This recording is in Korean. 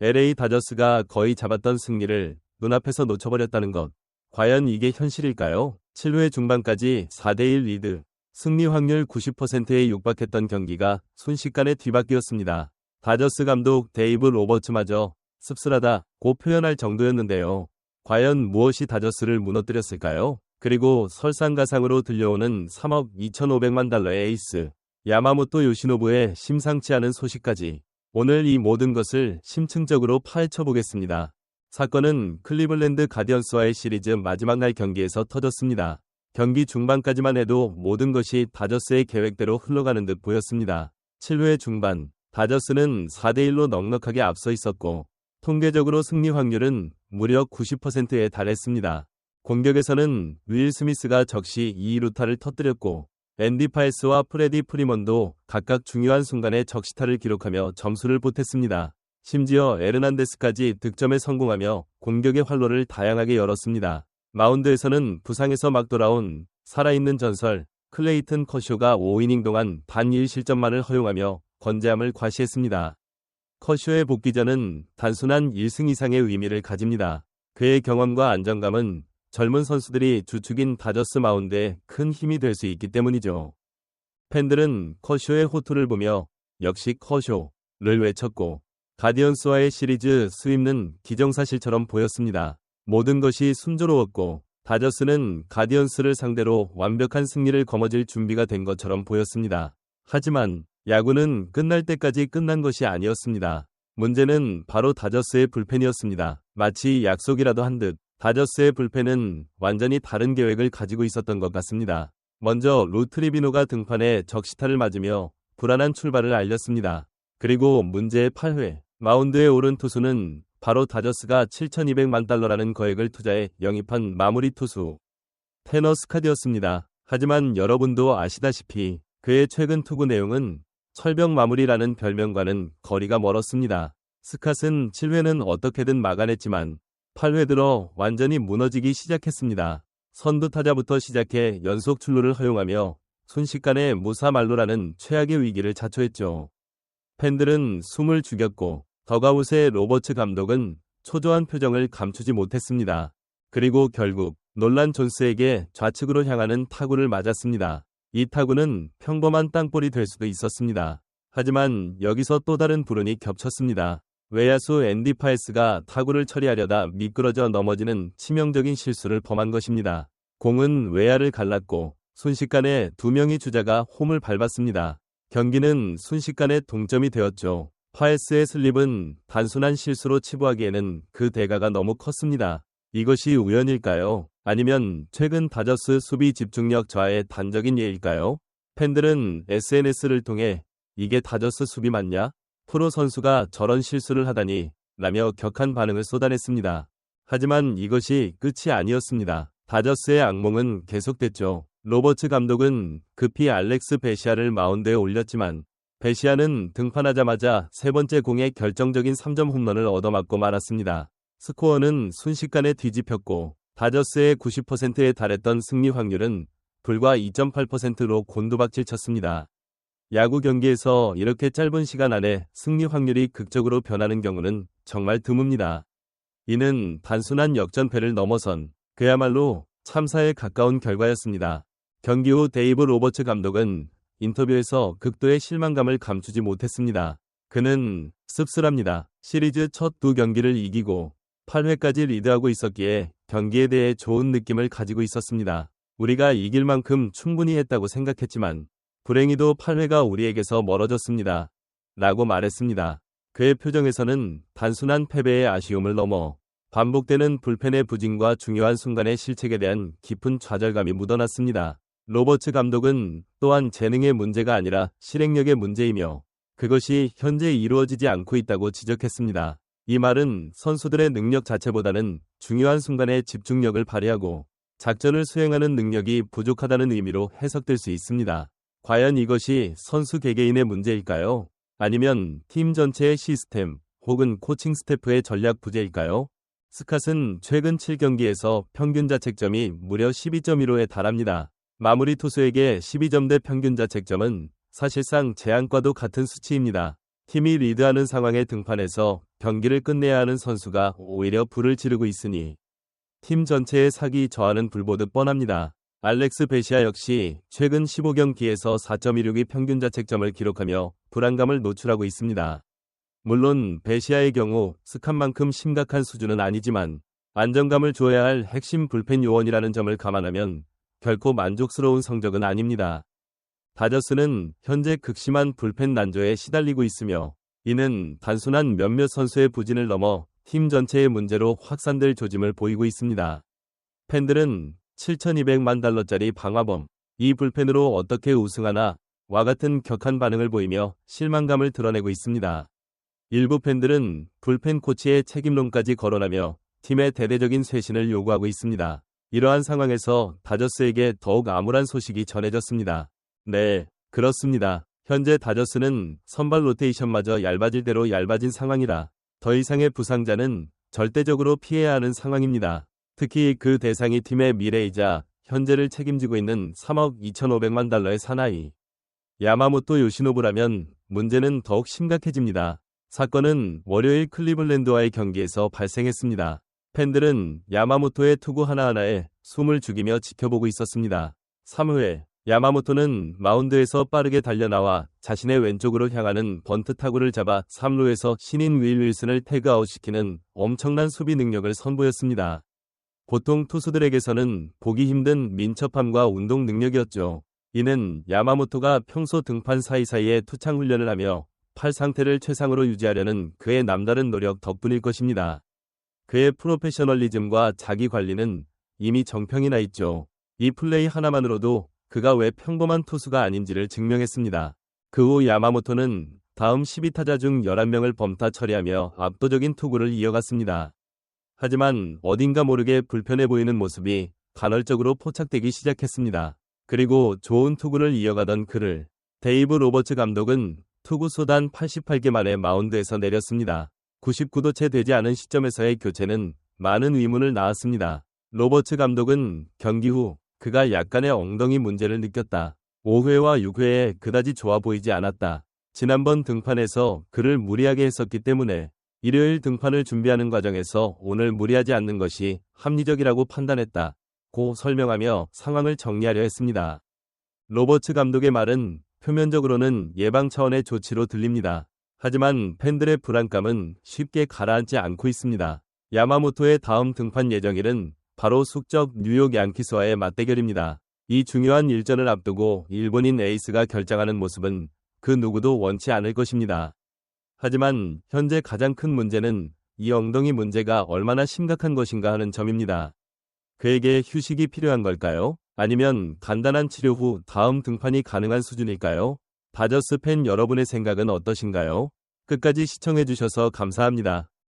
LA 다저스가 거의 잡았던 승리를 눈앞에서 놓쳐버렸다는 것. 과연 이게 현실일까요? 7회 중반까지 4대1 리드, 승리 확률 90%에 육박했던 경기가 순식간에 뒤바뀌었습니다. 다저스 감독 데이브 로버츠마저 씁쓸하다고 표현할 정도였는데요. 과연 무엇이 다저스를 무너뜨렸을까요? 그리고 설상가상으로 들려오는 3억 2,500만 달러의 에이스 야마모토 요시노부의 심상치 않은 소식까지 오늘 이 모든 것을 심층적으로 파헤쳐 보겠습니다. 사건은 클리블랜드 가디언스와의 시리즈 마지막 날 경기에서 터졌습니다. 경기 중반까지만 해도 모든 것이 다저스의 계획대로 흘러가는 듯 보였습니다. 7회 중반 다저스는 4대1로 넉넉하게 앞서 있었고 통계적으로 승리 확률은 무려 90%에 달했습니다. 공격에서는 윌 스미스가 적시 2루타를 터뜨렸고 앤디 파에스와 프레디 프리먼도 각각 중요한 순간에 적시타를 기록하며 점수를 보탰습니다. 심지어 에르난데스까지 득점에 성공하며 공격의 활로를 다양하게 열었습니다. 마운드에서는 부상에서 막 돌아온 살아있는 전설 클레이튼 커쇼가 5이닝 동안 단 1실점만을 허용하며 건재함을 과시했습니다. 커쇼의 복귀전은 단순한 1승 이상의 의미를 가집니다. 그의 경험과 안정감은 젊은 선수들이 주축인 다저스 마운드에 큰 힘이 될 수 있기 때문이죠. 팬들은 커쇼의 호투를 보며 역시 커쇼를 외쳤고 가디언스와의 시리즈 스윕은 기정사실처럼 보였습니다. 모든 것이 순조로웠고 다저스는 가디언스를 상대로 완벽한 승리를 거머쥘 준비가 된 것처럼 보였습니다. 하지만 야구는 끝날 때까지 끝난 것이 아니었습니다. 문제는 바로 다저스의 불펜이었습니다. 마치 약속이라도 한 듯 다저스의 불펜은 완전히 다른 계획을 가지고 있었던 것 같습니다. 먼저 루트리비노가 등판에 적시타를 맞으며 불안한 출발을 알렸습니다. 그리고 문제의 8회 마운드에 오른 투수는 바로 다저스가 7,200만 달러라는 거액을 투자해 영입한 마무리 투수 테너 스캇이었습니다. 하지만 여러분도 아시다시피 그의 최근 투구 내용은 철벽 마무리라는 별명과는 거리가 멀었습니다. 스캇은 7회는 어떻게든 막아냈지만 8회 들어 완전히 무너지기 시작했습니다. 선두 타자부터 시작해 연속 출루를 허용하며 순식간에 무사말로라는 최악의 위기를 자초했죠. 팬들은 숨을 죽였고 더가웃의 로버츠 감독은 초조한 표정을 감추지 못했습니다. 그리고 결국 놀란 존스에게 좌측으로 향하는 타구를 맞았습니다. 이 타구는 평범한 땅볼이 될 수도 있었습니다. 하지만 여기서 또 다른 불운이 겹쳤습니다. 외야수 앤디 파에스가 타구를 처리하려다 미끄러져 넘어지는 치명적인 실수를 범한 것입니다. 공은 외야를 갈랐고 순식간에 두 명의 주자가 홈을 밟았습니다. 경기는 순식간에 동점이 되었죠. 파에스의 슬립은 단순한 실수로 치부하기에는 그 대가가 너무 컸습니다. 이것이 우연일까요? 아니면 최근 다저스 수비 집중력 저하의 단적인 예일까요? 팬들은 SNS를 통해 이게 다저스 수비 맞냐? 프로 선수가 저런 실수를 하다니 라며 격한 반응을 쏟아냈습니다. 하지만 이것이 끝이 아니었습니다. 다저스의 악몽은 계속됐죠. 로버츠 감독은 급히 알렉스 베시아를 마운드에 올렸지만 베시아는 등판하자마자 세 번째 공에 결정적인 3점 홈런을 얻어맞고 말았습니다. 스코어는 순식간에 뒤집혔고 다저스의 90%에 달했던 승리 확률은 불과 2.8%로 곤두박질 쳤습니다. 야구 경기에서 이렇게 짧은 시간 안에 승리 확률이 극적으로 변하는 경우는 정말 드뭅니다. 이는 단순한 역전패를 넘어선 그야말로 참사에 가까운 결과였습니다. 경기 후 데이브 로버츠 감독은 인터뷰에서 극도의 실망감을 감추지 못했습니다. 그는 씁쓸합니다. 시리즈 첫 두 경기를 이기고 8회까지 리드하고 있었기에 경기에 대해 좋은 느낌을 가지고 있었습니다. 우리가 이길 만큼 충분히 했다고 생각했지만 불행히도 8회가 우리에게서 멀어졌습니다. 라고 말했습니다. 그의 표정에서는 단순한 패배의 아쉬움을 넘어 반복되는 불펜의 부진과 중요한 순간의 실책에 대한 깊은 좌절감이 묻어났습니다. 로버츠 감독은 또한 재능의 문제가 아니라 실행력의 문제이며 그것이 현재 이루어지지 않고 있다고 지적했습니다. 이 말은 선수들의 능력 자체보다는 중요한 순간에 집중력을 발휘하고 작전을 수행하는 능력이 부족하다는 의미로 해석될 수 있습니다. 과연 이것이 선수 개개인의 문제일까요? 아니면 팀 전체의 시스템 혹은 코칭 스태프의 전략 부재일까요? 스캇은 최근 7경기에서 평균 자책점이 무려 12.15에 달합니다. 마무리 투수에게 12점대 평균 자책점은 사실상 제안과도 같은 수치입니다. 팀이 리드하는 상황에 등판해서 경기를 끝내야 하는 선수가 오히려 불을 지르고 있으니 팀 전체의 사기 저하는 불보듯 뻔합니다. 알렉스 베시아 역시 최근 15경기에서 4.16의 평균 자책점을 기록하며 불안감을 노출하고 있습니다. 물론 베시아의 경우 스칸만큼 심각한 수준은 아니지만 안정감을 줘야 할 핵심 불펜 요원이라는 점을 감안하면 결코 만족스러운 성적은 아닙니다. 다저스는 현재 극심한 불펜 난조에 시달리고 있으며 이는 단순한 몇몇 선수의 부진을 넘어 팀 전체의 문제로 확산될 조짐을 보이고 있습니다. 팬들은 7,200만 달러짜리 방화범, 이 불펜으로 어떻게 우승하나 와 같은 격한 반응을 보이며 실망감을 드러내고 있습니다. 일부 팬들은 불펜 코치의 책임론까지 거론하며 팀의 대대적인 쇄신을 요구하고 있습니다. 이러한 상황에서 다저스에게 더욱 암울한 소식이 전해졌습니다. 네, 그렇습니다. 현재 다저스는 선발 로테이션마저 얇아질 대로 얇아진 상황이라 더 이상의 부상자는 절대적으로 피해야 하는 상황입니다. 특히 그 대상이 팀의 미래이자 현재를 책임지고 있는 3억 2,500만 달러의 사나이 야마모토 요시노부라면 문제는 더욱 심각해집니다. 사건은 월요일 클리블랜드와의 경기에서 발생했습니다. 팬들은 야마모토의 투구 하나하나에 숨을 죽이며 지켜보고 있었습니다. 3회 야마모토는 마운드에서 빠르게 달려나와 자신의 왼쪽으로 향하는 번트 타구를 잡아 3루에서 신인 윌 윌슨을 태그아웃시키는 엄청난 수비 능력을 선보였습니다. 보통 투수들에게서는 보기 힘든 민첩함과 운동 능력이었죠. 이는 야마모토가 평소 등판 사이사이에 투창 훈련을 하며 팔 상태를 최상으로 유지하려는 그의 남다른 노력 덕분일 것입니다. 그의 프로페셔널리즘과 자기 관리는 이미 정평이 나 있죠. 이 플레이 하나만으로도 그가 왜 평범한 투수가 아닌지를 증명했습니다. 그 후 야마모토는 다음 12타자 중 11명을 범타 처리하며 압도적인 투구를 이어갔습니다. 하지만 어딘가 모르게 불편해 보이는 모습이 간헐적으로 포착되기 시작했습니다. 그리고 좋은 투구를 이어가던 그를 데이브 로버츠 감독은 투구수 단 88개 만에 마운드에서 내렸습니다. 99도 채 되지 않은 시점에서의 교체는 많은 의문을 낳았습니다. 로버츠 감독은 경기 후 그가 약간의 엉덩이 문제를 느꼈다. 5회와 6회에 그다지 좋아 보이지 않았다. 지난번 등판에서 그를 무리하게 했었기 때문에 일요일 등판을 준비하는 과정에서 오늘 무리하지 않는 것이 합리적이라고 판단했다. 고 설명하며 상황을 정리하려 했습니다. 로버츠 감독의 말은 표면적으로는 예방 차원의 조치로 들립니다. 하지만 팬들의 불안감은 쉽게 가라앉지 않고 있습니다. 야마모토의 다음 등판 예정일은 바로 숙적 뉴욕 양키스와의 맞대결입니다. 이 중요한 일전을 앞두고 일본인 에이스가 결장하는 모습은 그 누구도 원치 않을 것입니다. 하지만 현재 가장 큰 문제는 이 엉덩이 문제가 얼마나 심각한 것인가 하는 점입니다. 그에게 휴식이 필요한 걸까요? 아니면 간단한 치료 후 다음 등판이 가능한 수준일까요? 다저스 팬 여러분의 생각은 어떠신가요? 끝까지 시청해주셔서 감사합니다.